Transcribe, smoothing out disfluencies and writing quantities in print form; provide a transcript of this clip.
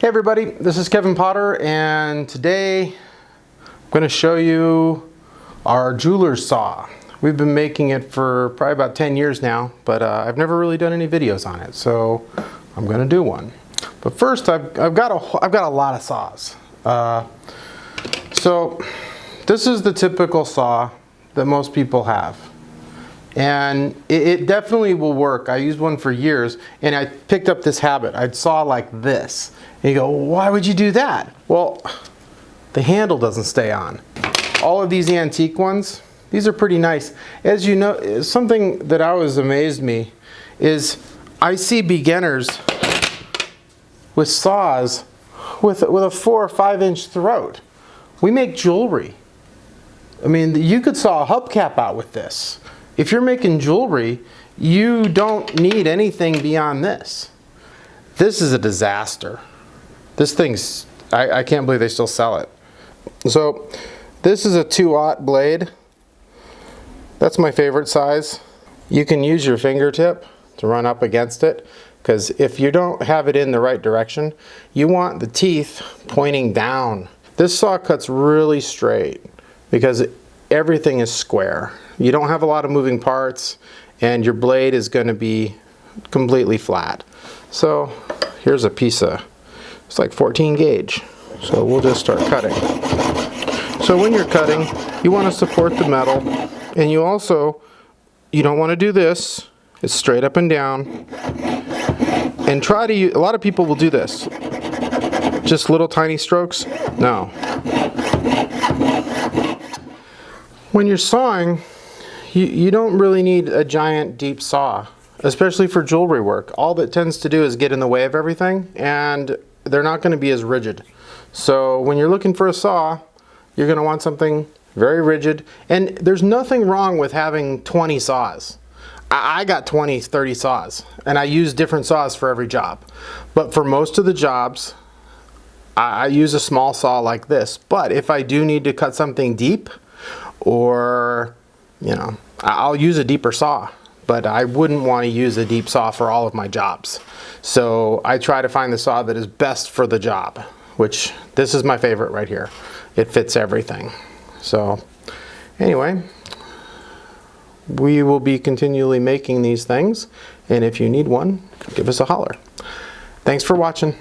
Hey everybody, this is Kevin Potter, and today I'm going to show you our jeweler's saw. We've been making it for probably about 10 years now, but I've never really done any videos on it, so I'm going to do one. But first, I've got a lot of saws. So this is the typical saw that most people have. And it definitely will work. I used one for years, and I picked up this habit. I'd saw like this. And you go, why would you do that? Well, the handle doesn't stay on. All of these antique ones, these are pretty nice. As you know, something that always amazed me is I see beginners with saws with a 4 or 5 inch throat. We make jewelry. I mean, you could saw a hubcap out with this. If you're making jewelry, you don't need anything beyond this. This is a disaster. This thing's, I can't believe they still sell it. So this is a 2/0 blade. That's my favorite size. You can use your fingertip to run up against it, because if you don't have it in the right direction, you want the teeth pointing down. This saw cuts really straight because everything is square. You don't have a lot of moving parts, and your blade is going to be completely flat. So here's a piece of, it's like 14 gauge. So we'll just start cutting. So when you're cutting, you want to support the metal, and you don't want to do this. It's straight up and down. And try to use, a lot of people will do this. Just little tiny strokes. No. When you're sawing, you don't really need a giant deep saw, especially for jewelry work. All that tends to do is get in the way of everything, and they're not going to be as rigid. So when you're looking for a saw, you're going to want something very rigid. And there's nothing wrong with having 20 saws. I got 20, 30 saws, and I use different saws for every job. But for most of the jobs, I use a small saw like this. But if I do need to cut something deep, or, you know, I'll use a deeper saw, but I wouldn't want to use a deep saw for all of my jobs. So I try to find the saw that is best for the job, which this is my favorite right here. It fits everything. So anyway, we will be continually making these things, and if you need one, give us a holler. Thanks for watching.